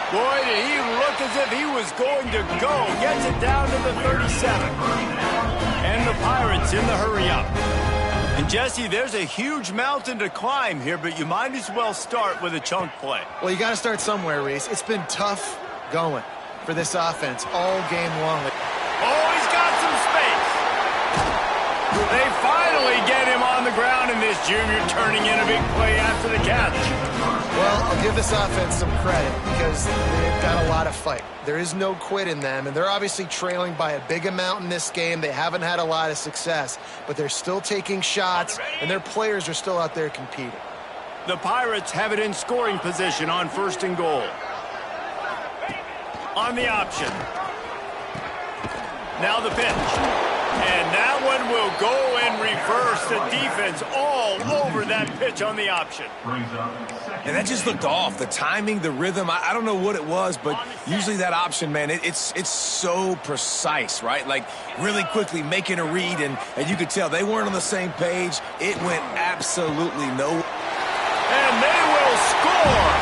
Boy, did he look as if he was going to go. Gets it down to the 37. And the Pirates in the hurry-up. And, Jesse, there's a huge mountain to climb here, but you might as well start with a chunk play. Well, you got to start somewhere, Reese. It's been tough going for this offense all game long. Oh, he's got some space. They finally get him on the ground, and this junior turning in a big play after the catch. Well, I'll give this offense some credit because they've got a lot of fight. There is no quit in them, and they're obviously trailing by a big amount in this game. They haven't had a lot of success, but they're still taking shots, and their players are still out there competing. The Pirates have it in scoring position on 1st and goal. On the option. Now the pitch. And that one will go in reverse. The defense all over that pitch on the option. And that just looked off. The timing, the rhythm, I don't know what it was, but usually that option, man, it's so precise, right? Like really quickly making a read, and you could tell they weren't on the same page. It went absolutely nowhere. And they will score.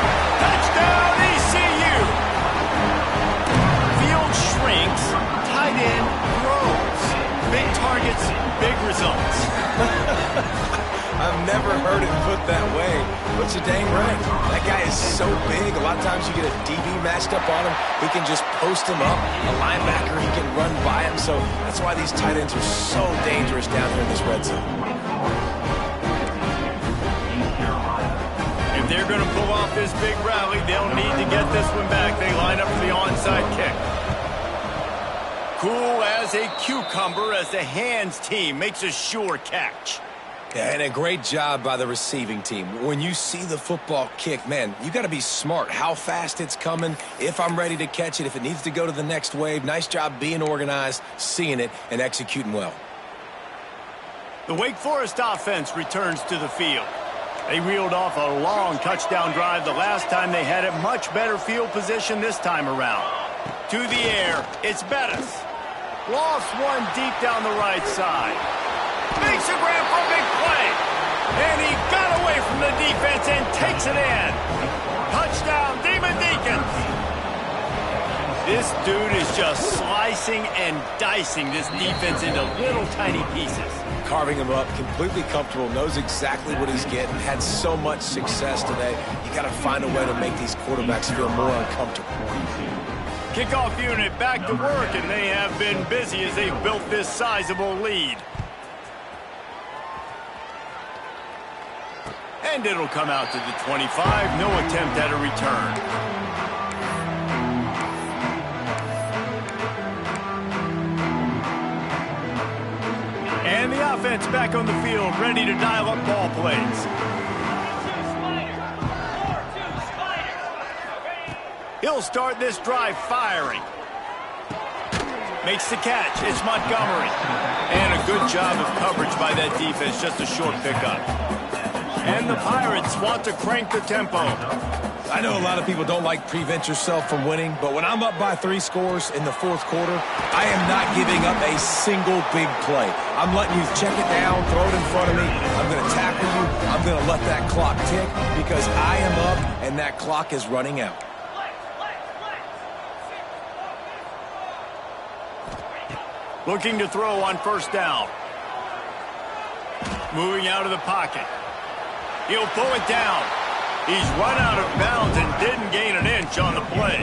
Touchdown, ECU. Field shrinks, tight end grows. Big targets, big results. I've never heard it put that way, but you're dang right. That guy is so big. A lot of times you get a DB matched up on him. He can just post him up. A linebacker, he can run by him. So that's why these tight ends are so dangerous down here in this red zone. If they're going to pull off this big rally, they'll need to get this one back. They line up for the onside kick. Cool as a cucumber as the hands team makes a sure catch. Yeah, and a great job by the receiving team. When you see the football kick, man, you got to be smart. How fast it's coming, if I'm ready to catch it, if it needs to go to the next wave. Nice job being organized, seeing it, and executing well. The Wake Forest offense returns to the field. They reeled off a long touchdown drive the last time they had a much better field position this time around. To the air, it's Bettis. Lost one deep down the right side. Makes a grab for a big play. And he got away from the defense and takes it in. Touchdown, Demon Deacons. This dude is just slicing and dicing this defense into little tiny pieces. Carving him up, completely comfortable, knows exactly what he's getting, had so much success today. You got to find a way to make these quarterbacks feel more uncomfortable. Kickoff unit back to work, and they have been busy as they've built this sizable lead. And it'll come out to the 25. No attempt at a return. offense back on the field, ready to dial up ball plays. He'll start this drive firing. Makes the catch. It's Montgomery. And a good job of coverage by that defense. Just a short pickup. And the Pirates want to crank the tempo. I know a lot of people don't like prevent yourself from winning, but when I'm up by 3 scores in the 4th quarter, I am not giving up a single big play. I'm letting you check it down, throw it in front of me. I'm going to tackle you. I'm going to let that clock tick because I am up and that clock is running out. Looking to throw on first down. Moving out of the pocket. He'll pull it down. He's run out of bounds and didn't gain an inch on the play.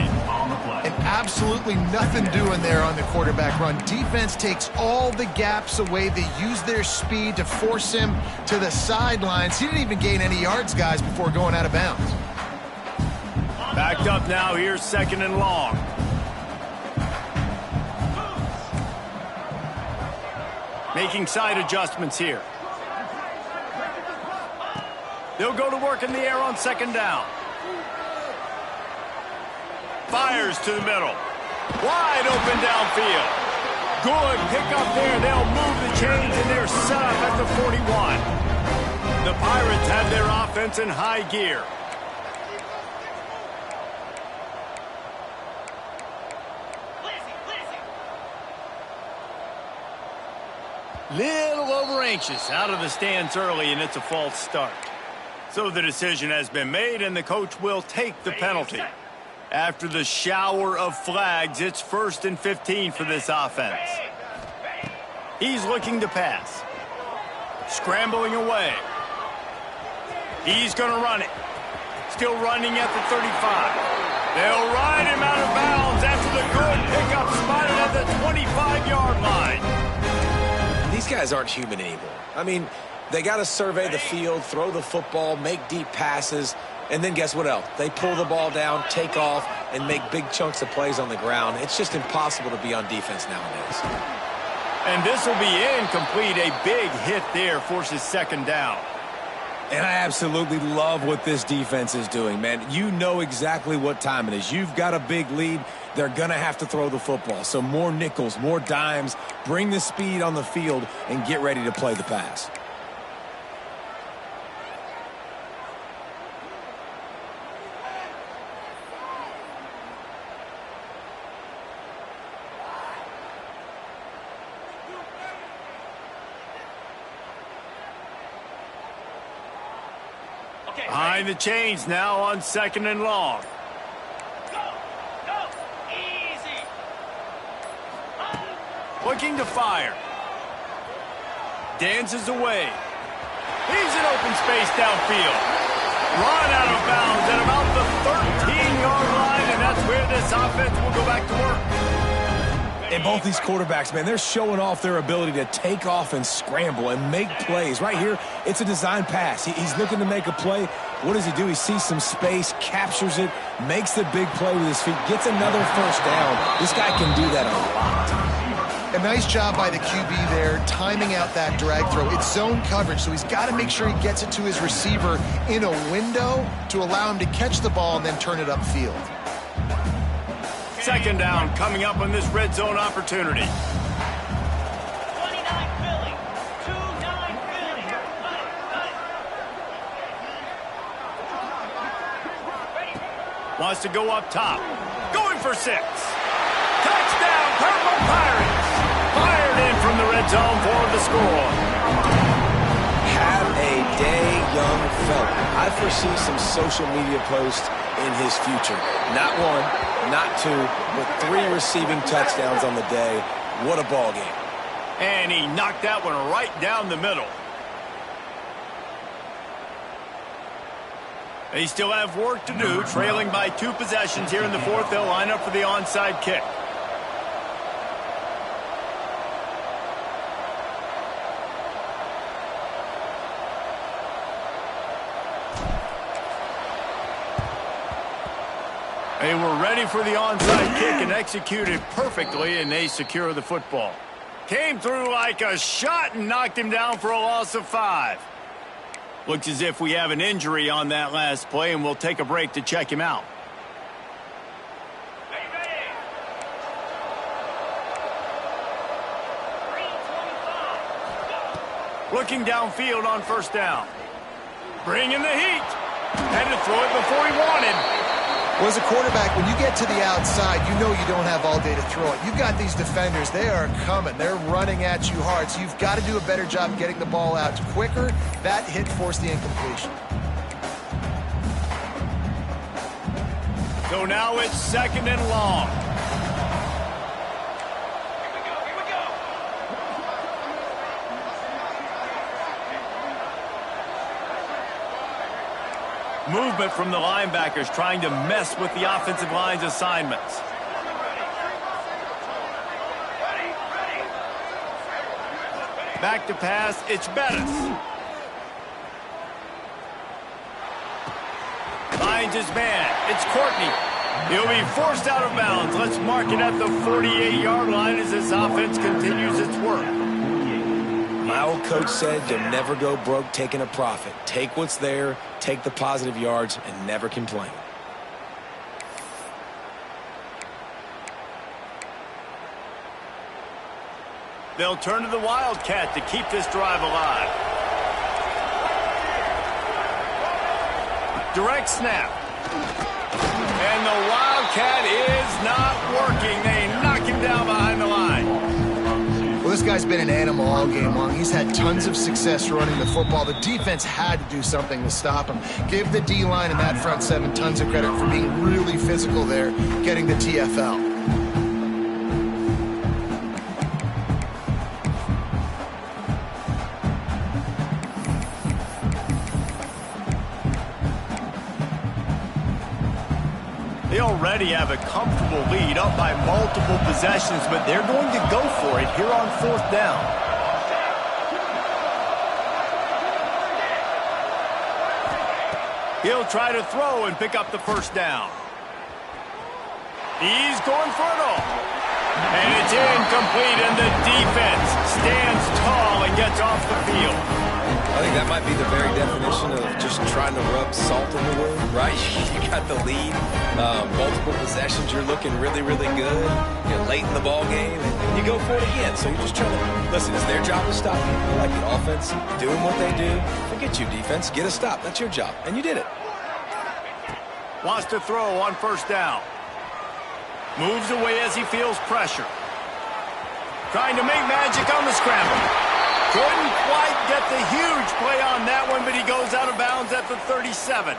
And absolutely nothing doing there on the quarterback run. Defense takes all the gaps away. They use their speed to force him to the sidelines. He didn't even gain any yards, guys, before going out of bounds. Backed up now. Here's 2nd and long. Making side adjustments here. They'll go to work in the air on 2nd down. Fires to the middle. Wide open downfield. Good pickup there. They'll move the chains and they're set up at the 41. The Pirates have their offense in high gear. Little over anxious out of the stands early, and it's a false start. So the decision has been made, and the coach will take the penalty. After the shower of flags, it's 1st and 15 for this offense. He's looking to pass. Scrambling away. He's going to run it. Still running at the 35. They'll ride him out of bounds after the good pickup spotted at the 25-yard line. These guys aren't human anymore. I mean, they got to survey the field, throw the football, make deep passes, and then guess what else? They pull the ball down, take off, and make big chunks of plays on the ground. It's just impossible to be on defense nowadays. And this will be incomplete. A big hit there forces 2nd down. And I absolutely love what this defense is doing, man. You know exactly what time it is. You've got a big lead. They're going to have to throw the football. So more nickels, more dimes, bring the speed on the field, and get ready to play the pass. Behind the chains now on 2nd and long. Easy. Looking to fire. Dances away. He's in open space downfield. Run out of bounds at about the 13-yard line, and that's where this offense will go back to work. And both these quarterbacks, man, they're showing off their ability to take off and scramble and make plays. Right here, it's a design pass. He's looking to make a play. What does he do? He sees some space, captures it, makes the big play with his feet, gets another 1st down. This guy can do that a lot. A nice job by the QB there, timing out that drag throw. It's zone coverage, so he's got to make sure he gets it to his receiver in a window to allow him to catch the ball and then turn it upfield. 2nd down coming up on this red zone opportunity. 29 Philly. 29 Philly. Wants to go up top. Going for 6. Touchdown, Purple Pirates. Fired in from the red zone for the score. Have a day, young fella. I foresee some social media posts in his future. Not 1, not 2, but 3 receiving touchdowns on the day. What a ball game. And he knocked that one right down the middle. They still have work to do, trailing by 2 possessions here in the 4th. They'll line up for the onside kick. They were ready for the onside kick and executed perfectly, and they secure the football. Came through like a shot and knocked him down for a loss of 5. Looks as if we have an injury on that last play, and we'll take a break to check him out. Looking downfield on first down. Bringing the heat. Had to throw it before he wanted. Well, as a quarterback, when you get to the outside, you know you don't have all day to throw it. You've got these defenders. They are coming. They're running at you hard. So you've got to do a better job getting the ball out quicker. That hit forced the incompletion. So now it's 2nd and long. Movement from the linebackers trying to mess with the offensive line's assignments. Back to pass, it's Bettis. Finds his man, it's Courtney. He'll be forced out of bounds. Let's mark it at the 48-yard line as this offense continues its work. My old coach said you'll never go broke taking a profit. Take what's there, take the positive yards, and never complain. They'll turn to the Wildcat to keep this drive alive. Direct snap. And the Wildcat is not working. They knock him down behind the line. Well, this guy's been an animal all game long. He's had tons of success running the football. The defense had to do something to stop him. Give the D-line and that front seven tons of credit for being really physical there, getting the TFL. They already have a comfortable lead, up by multiple possessions, but they're going to go for it here on 4th down. He'll try to throw and pick up the first down. He's going for it all. And it's incomplete, and the defense stands tall and gets off the field. I think that might be the very definition of just trying to rub salt in the wound, right? You got the lead, multiple possessions, you're looking really, really good. You're late in the ball game, and you go for it again. So you're just trying to, listen, it's their job to stop you. I like the offense doing what they do. Forget you, defense. Get a stop. That's your job, and you did it. Wants to throw on first down. Moves away as he feels pressure. Trying to make magic on the scramble. Couldn't quite get the huge play on that one, but he goes out of bounds at the 37.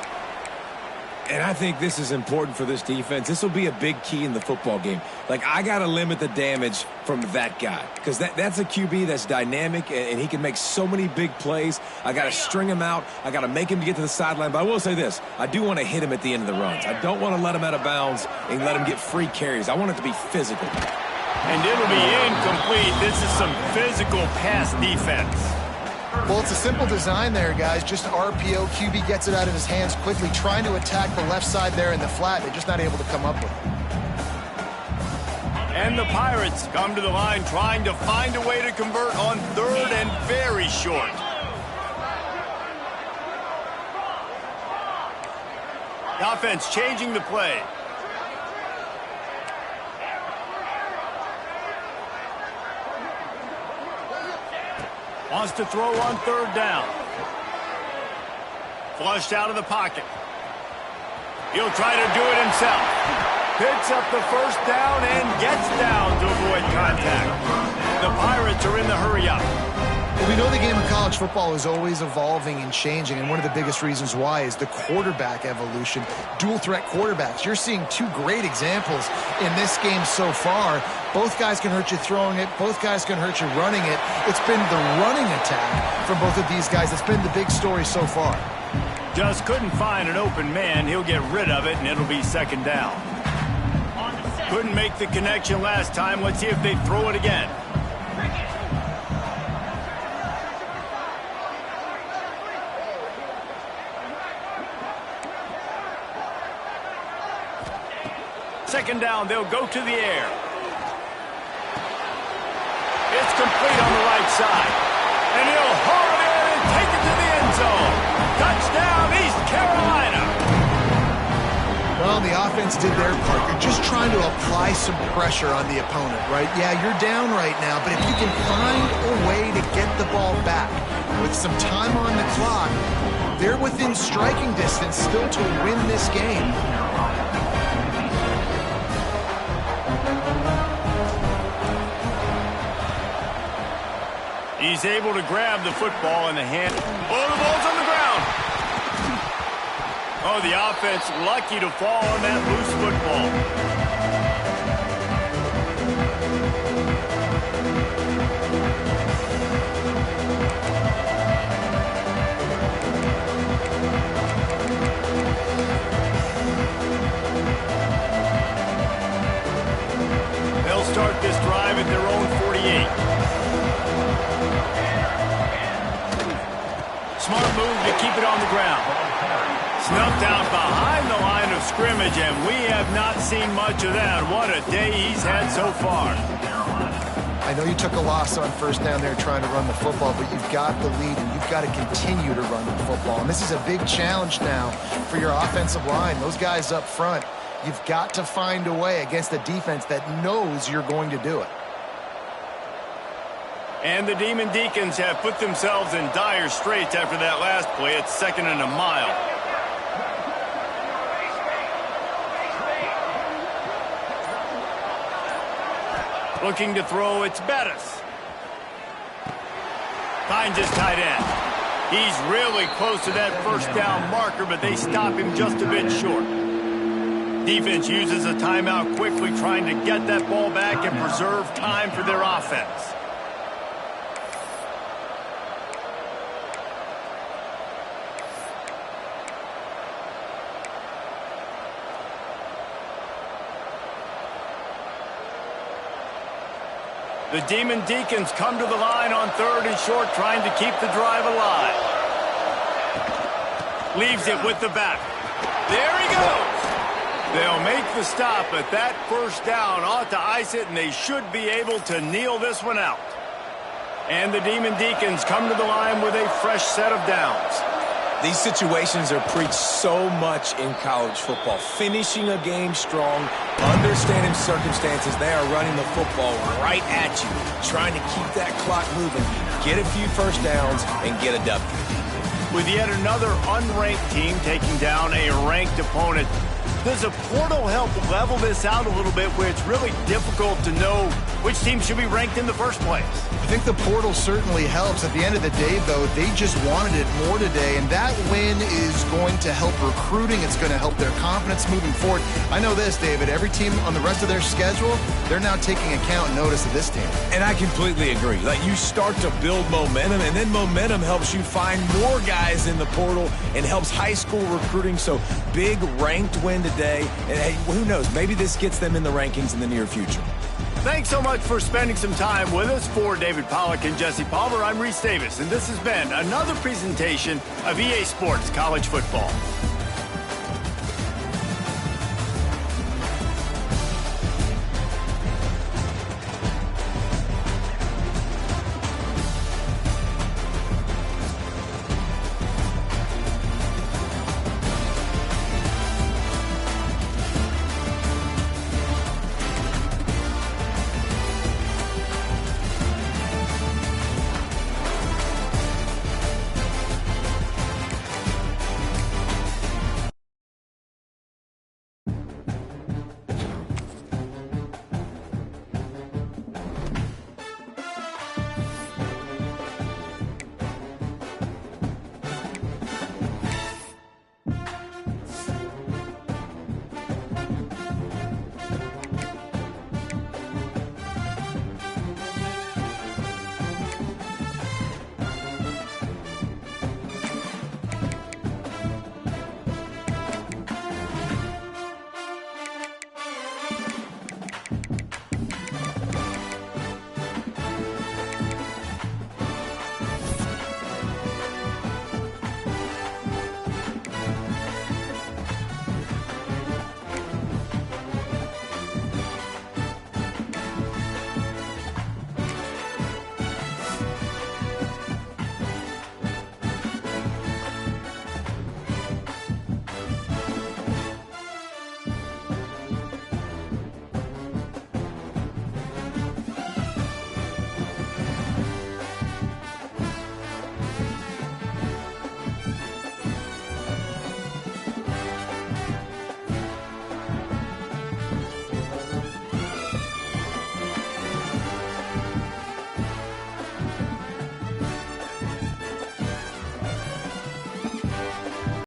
And I think this is important for this defense. This will be a big key in the football game. Like, I got to limit the damage from that guy because that's a QB that's dynamic, and he can make so many big plays. I got to string him out. I got to make him get to the sideline. But I will say this. I do want to hit him at the end of the runs. I don't want to let him out of bounds and let him get free carries. I want it to be physical. And it'll be incomplete. This is some physical pass defense. Well, it's a simple design there, guys. Just RPO. QB gets it out of his hands quickly, trying to attack the left side there in the flat. They're just not able to come up with it. And the Pirates come to the line trying to find a way to convert on 3rd and very short. The offense changing the play. Wants to throw on 3rd down. Flushed out of the pocket. He'll try to do it himself. Picks up the first down and gets down to avoid contact. The Pirates are in the hurry-up. Well, we know the game of college football is always evolving and changing, and one of the biggest reasons why is the quarterback evolution. Dual-threat quarterbacks. You're seeing 2 great examples in this game so far. Both guys can hurt you throwing it. Both guys can hurt you running it. It's been the running attack from both of these guys that's been the big story so far. Just couldn't find an open man. He'll get rid of it, and it'll be 2nd down. Couldn't make the connection last time. Let's see if they throw it again. Second down, they'll go to the air. It's complete on the right side. And he'll haul it in and take it to the end zone. Touchdown, East Carolina. Well, the offense did their part. You're just trying to apply some pressure on the opponent, right? Yeah, you're down right now, but if you can find a way to get the ball back with some time on the clock, they're within striking distance still to win this game. He's able to grab the football in the hand. Oh, the ball's on the ground. Oh, the offense lucky to fall on that loose football. They'll start this drive at their own 48. Smart move to keep it on the ground. Snuffed out behind the line of scrimmage, and we have not seen much of that. What a day he's had so far. I know you took a loss on first down there trying to run the football, but you've got the lead, and you've got to continue to run the football. And this is a big challenge now for your offensive line. Those guys up front, you've got to find a way against a defense that knows you're going to do it. And the Demon Deacons have put themselves in dire straits after that last play. It's 2nd and a mile. Looking to throw, it's Bettis. Finds his tight end. He's really close to that first down marker, but they stop him just a bit short. Defense uses a timeout quickly, trying to get that ball back and preserve time for their offense. The Demon Deacons come to the line on 3rd and short, trying to keep the drive alive. Leaves it with the back. There he goes. They'll make the stop, but that first down ought to ice it, and they should be able to kneel this one out. And the Demon Deacons come to the line with a fresh set of downs. These situations are preached so much in college football. Finishing a game strong, understanding circumstances. They are running the football right at you, trying to keep that clock moving, get a few first downs, and get a W. With yet another unranked team taking down a ranked opponent, does a portal help level this out a little bit where it's really difficult to know which team should be ranked in the first place? I think the portal certainly helps. At the end of the day, though, they just wanted it more today, and that win is going to help recruiting. It's going to help their confidence moving forward. I know this, David, every team on the rest of their schedule, they're now taking account and notice of this team. And I completely agree. Like, you start to build momentum, and then momentum helps you find more guys in the portal and helps high school recruiting. So big ranked win today, and hey, who knows, maybe this gets them in the rankings in the near future. Thanks so much for spending some time with us. For David Pollack and Jesse Palmer, I'm Reese Davis, and this has been another presentation of EA Sports College Football.